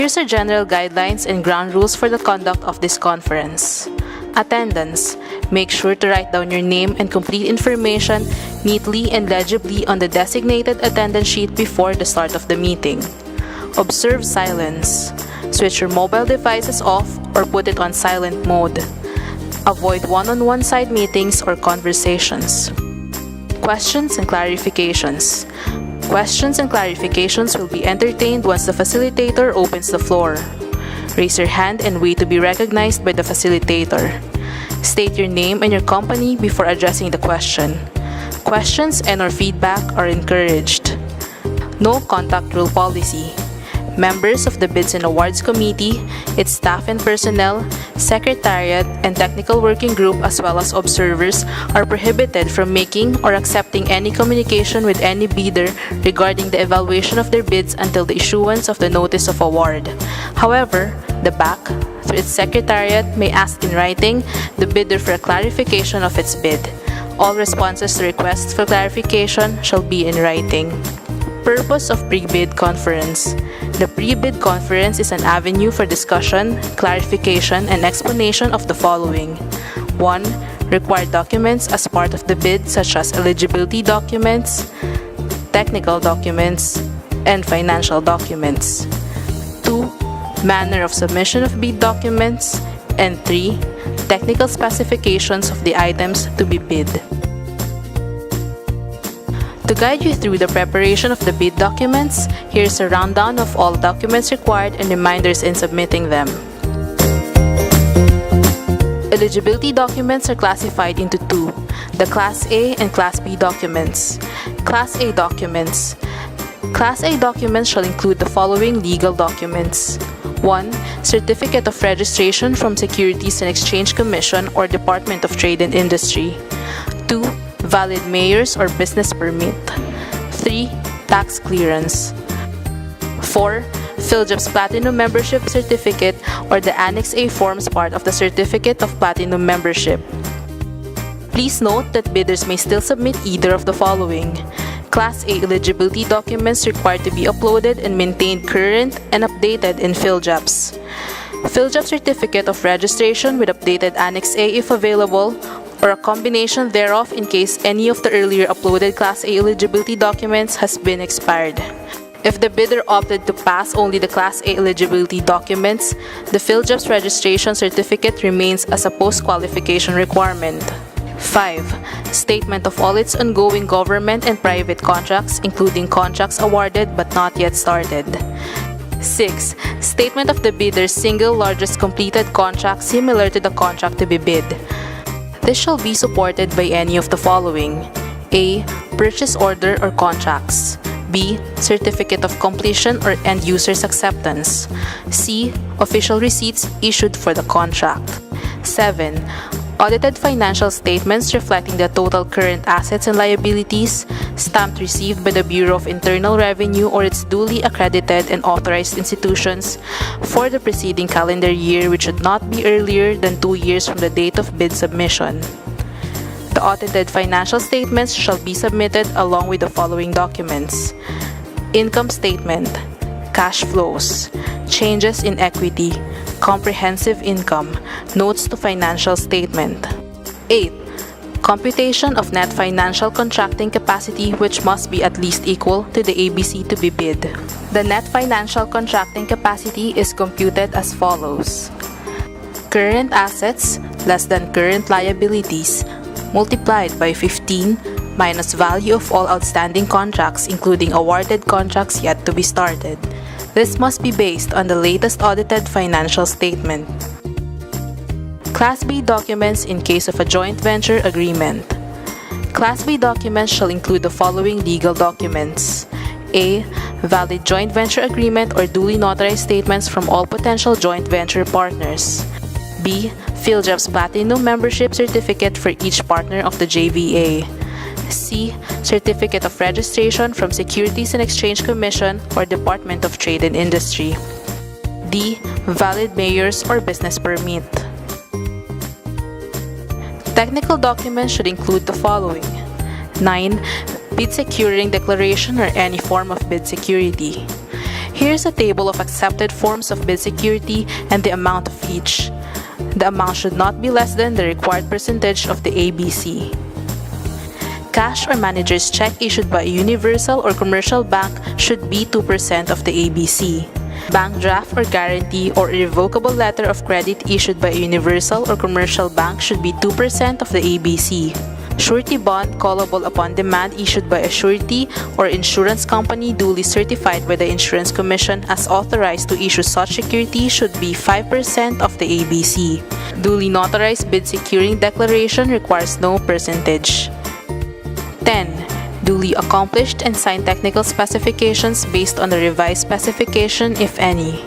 Here's our general guidelines and ground rules for the conduct of this conference. Attendance. Make sure to write down your name and complete information neatly and legibly on the designated attendance sheet before the start of the meeting. Observe silence. Switch your mobile devices off or put it on silent mode. Avoid one-on-one side meetings or conversations. Questions and clarifications. Questions and clarifications will be entertained once the facilitator opens the floor. Raise your hand and wait to be recognized by the facilitator. State your name and your company before addressing the question. Questions and/or feedback are encouraged. No contact rule policy. Members of the Bids and Awards Committee, its staff and personnel, secretariat, and technical working group as well as observers are prohibited from making or accepting any communication with any bidder regarding the evaluation of their bids until the issuance of the notice of award. However, the BAC, through its secretariat, may ask in writing the bidder for a clarification of its bid. All responses to requests for clarification shall be in writing. Purpose of Pre-Bid Conference. The pre-bid conference is an avenue for discussion, clarification, and explanation of the following. 1. Required documents as part of the bid such as eligibility documents, technical documents, and financial documents. 2. Manner of submission of bid documents. And 3. Technical specifications of the items to be bid. To guide you through the preparation of the bid documents, here's a rundown of all documents required and reminders in submitting them. Eligibility documents are classified into two, the Class A and Class B documents. Class A documents. Class A documents shall include the following legal documents. 1. Certificate of registration from Securities and Exchange Commission or Department of Trade and Industry. 2. Valid mayor's or business permit. 3. Tax clearance. 4. PhilJob's Platinum Membership Certificate or the Annex A forms part of the Certificate of Platinum Membership. Please note that bidders may still submit either of the following. Class A eligibility documents required to be uploaded and maintained current and updated in PhilJobs. PhilJob Certificate of Registration with updated Annex A if available, or a combination thereof in case any of the earlier uploaded Class A eligibility documents has been expired. If the bidder opted to pass only the Class A eligibility documents, the PhilJob's registration certificate remains as a post-qualification requirement. 5. Statement of all its ongoing government and private contracts, including contracts awarded but not yet started. 6. Statement of the bidder's single largest completed contract similar to the contract to be bid. This shall be supported by any of the following. A. Purchase order or contracts. B. Certificate of completion or end user's acceptance. C. Official receipts issued for the contract. 7. Audited financial statements reflecting the total current assets and liabilities, stamped received by the Bureau of Internal Revenue or its duly accredited and authorized institutions for the preceding calendar year, which should not be earlier than 2 years from the date of bid submission. The audited financial statements shall be submitted along with the following documents: income statement, cash flows, changes in equity, comprehensive income, notes to financial statement. 8. Computation of net financial contracting capacity which must be at least equal to the ABC to be bid. The net financial contracting capacity is computed as follows. Current assets less than current liabilities multiplied by 15 minus value of all outstanding contracts including awarded contracts yet to be started. This must be based on the latest audited financial statement. Class B documents in case of a joint venture agreement. Class B documents shall include the following legal documents. A. Valid joint venture agreement or duly notarized statements from all potential joint venture partners. B. PhilJob's Platinum Membership Certificate for each partner of the JVA. C. Certificate of Registration from Securities and Exchange Commission or Department of Trade and Industry. D. Valid mayor's or business permit. Technical documents should include the following. 9. Bid securing declaration or any form of bid security. Here's a table of accepted forms of bid security and the amount of each. The amount should not be less than the required percentage of the ABC. Cash or manager's check issued by a universal or commercial bank should be 2% of the ABC. Bank draft or guarantee or irrevocable letter of credit issued by a universal or commercial bank should be 2% of the ABC. Surety bond callable upon demand issued by a surety or insurance company duly certified by the Insurance Commission as authorized to issue such security should be 5% of the ABC. Duly notarized bid securing declaration requires no percentage. 10. Duly accomplished and signed technical specifications based on the revised specification, if any.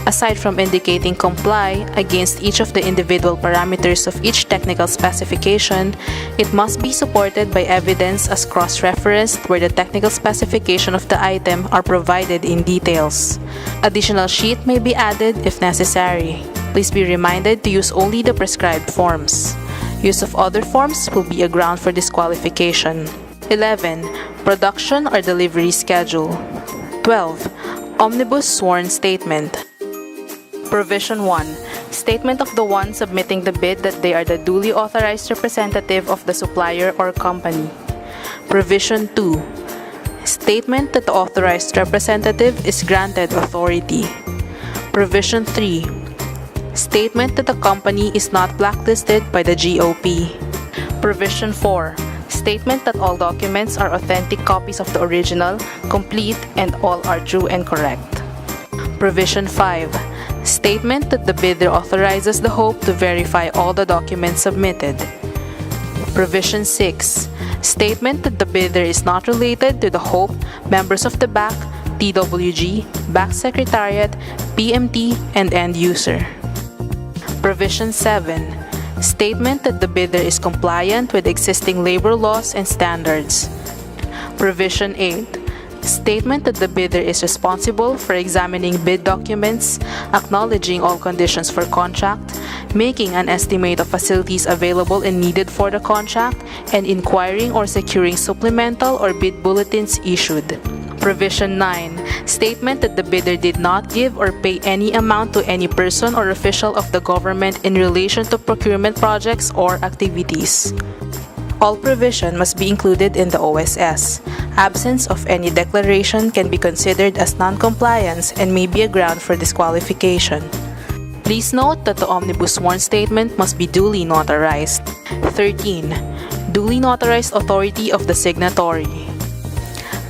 Aside from indicating comply against each of the individual parameters of each technical specification, it must be supported by evidence as cross-referenced where the technical specification of the item are provided in details. Additional sheet may be added if necessary. Please be reminded to use only the prescribed forms. Use of other forms will be a ground for disqualification. 11. Production or delivery schedule. 12. Omnibus sworn statement. Provision 1. Statement of the one submitting the bid that they are the duly authorized representative of the supplier or company. Provision 2. Statement that the authorized representative is granted authority. Provision 3. Statement that the company is not blacklisted by the GOP. Provision 4. Statement that all documents are authentic copies of the original, complete, and all are true and correct. Provision 5. Statement that the bidder authorizes the hope to verify all the documents submitted. Provision 6. Statement that the bidder is not related to the hope, members of the BAC, TWG, BAC Secretariat, PMT, and end user. Provision 7. Statement that the bidder is compliant with existing labor laws and standards. Provision 8. Statement that the bidder is responsible for examining bid documents, acknowledging all conditions for contract, making an estimate of facilities available and needed for the contract, and inquiring or securing supplemental or bid bulletins issued. Provision 9. Statement that the bidder did not give or pay any amount to any person or official of the government in relation to procurement projects or activities. All provision must be included in the OSS. Absence of any declaration can be considered as non-compliance and may be a ground for disqualification. Please note that the omnibus sworn statement must be duly notarized. 13. Duly notarized authority of the signatory.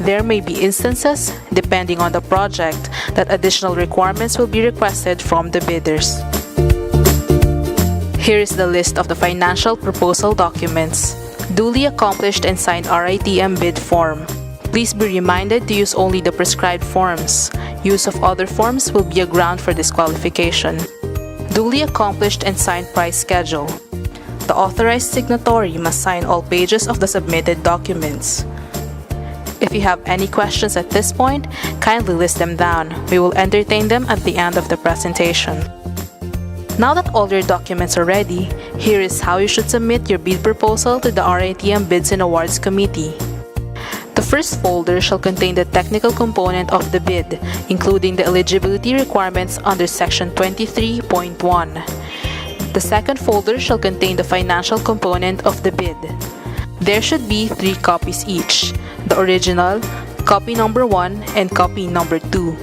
There may be instances, depending on the project, that additional requirements will be requested from the bidders. Here is the list of the financial proposal documents. Duly accomplished and signed RITM bid form. Please be reminded to use only the prescribed forms. Use of other forms will be a ground for disqualification. Duly accomplished and signed price schedule. The authorized signatory must sign all pages of the submitted documents. If you have any questions at this point, kindly list them down. We will entertain them at the end of the presentation. Now that all your documents are ready, here is how you should submit your bid proposal to the RITM Bids and Awards Committee. The first folder shall contain the technical component of the bid, including the eligibility requirements under Section 23.1. The second folder shall contain the financial component of the bid. There should be 3 copies each, the original, copy number 1, and copy number 2.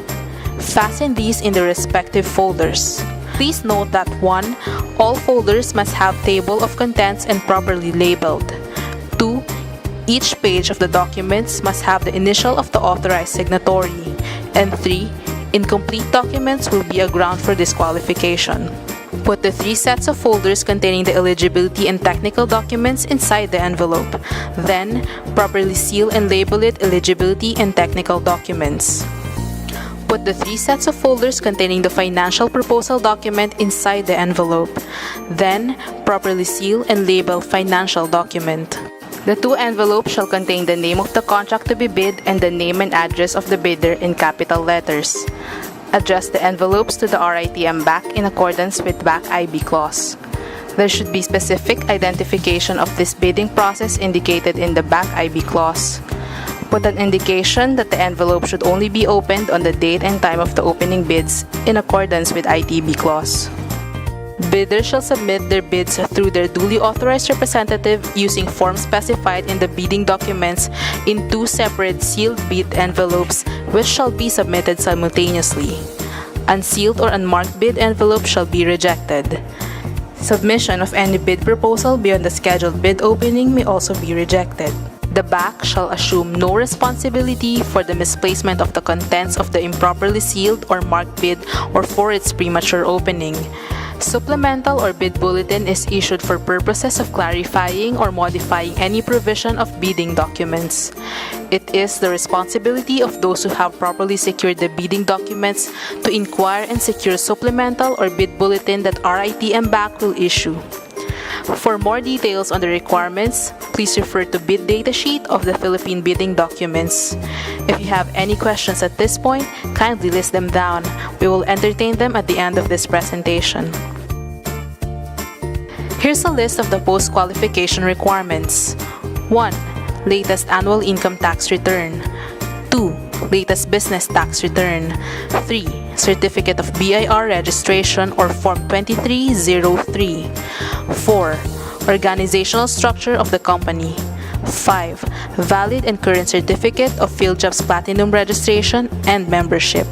Fasten these in the respective folders. Please note that 1. All folders must have table of contents and properly labeled. 2. Each page of the documents must have the initial of the authorized signatory. And 3. Incomplete documents will be a ground for disqualification. Put the 3 sets of folders containing the eligibility and technical documents inside the envelope. Then, properly seal and label it eligibility and technical documents. Put the 3 sets of folders containing the financial proposal document inside the envelope. Then, properly seal and label financial document. The 2 envelopes shall contain the name of the contract to be bid and the name and address of the bidder in capital letters. Address the envelopes to the RITM BAC in accordance with BAC IB clause. There should be specific identification of this bidding process indicated in the BAC IB clause. Put an indication that the envelope should only be opened on the date and time of the opening bids in accordance with ITB clause. Bidders shall submit their bids through their duly authorized representative using forms specified in the bidding documents in 2 separate sealed bid envelopes which shall be submitted simultaneously. Unsealed or unmarked bid envelopes shall be rejected. Submission of any bid proposal beyond the scheduled bid opening may also be rejected. The BAC shall assume no responsibility for the misplacement of the contents of the improperly sealed or marked bid or for its premature opening. Supplemental or bid bulletin is issued for purposes of clarifying or modifying any provision of bidding documents. It is the responsibility of those who have properly secured the bidding documents to inquire and secure supplemental or bid bulletin that RITM BAC will issue. For more details on the requirements, please refer to bid data sheet of the Philippine bidding documents. If you have any questions at this point, kindly list them down. We will entertain them at the end of this presentation. Here's a list of the post-qualification requirements. 1. Latest annual income tax return. 2. Latest business tax return. 3. Certificate of BIR registration or Form 2303. 4. Organizational structure of the company. 5. Valid and current certificate of PhilJobs Platinum registration and membership.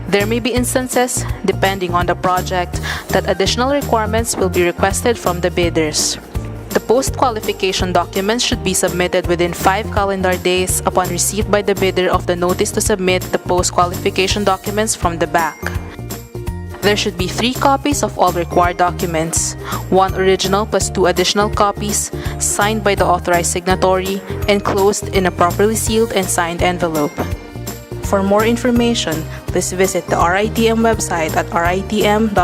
There may be instances, depending on the project, that additional requirements will be requested from the bidders. The post-qualification documents should be submitted within 5 calendar days upon receipt by the bidder of the notice to submit the post-qualification documents from the BAC. There should be 3 copies of all required documents, 1 original plus 2 additional copies, signed by the authorized signatory, enclosed in a properly sealed and signed envelope. For more information, please visit the RITM website at ritm.gov.ph.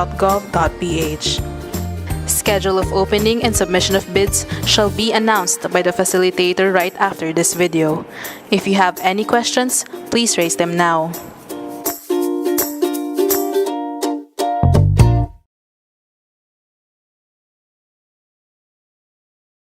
Schedule of opening and submission of bids shall be announced by the facilitator right after this video. If you have any questions, please raise them now.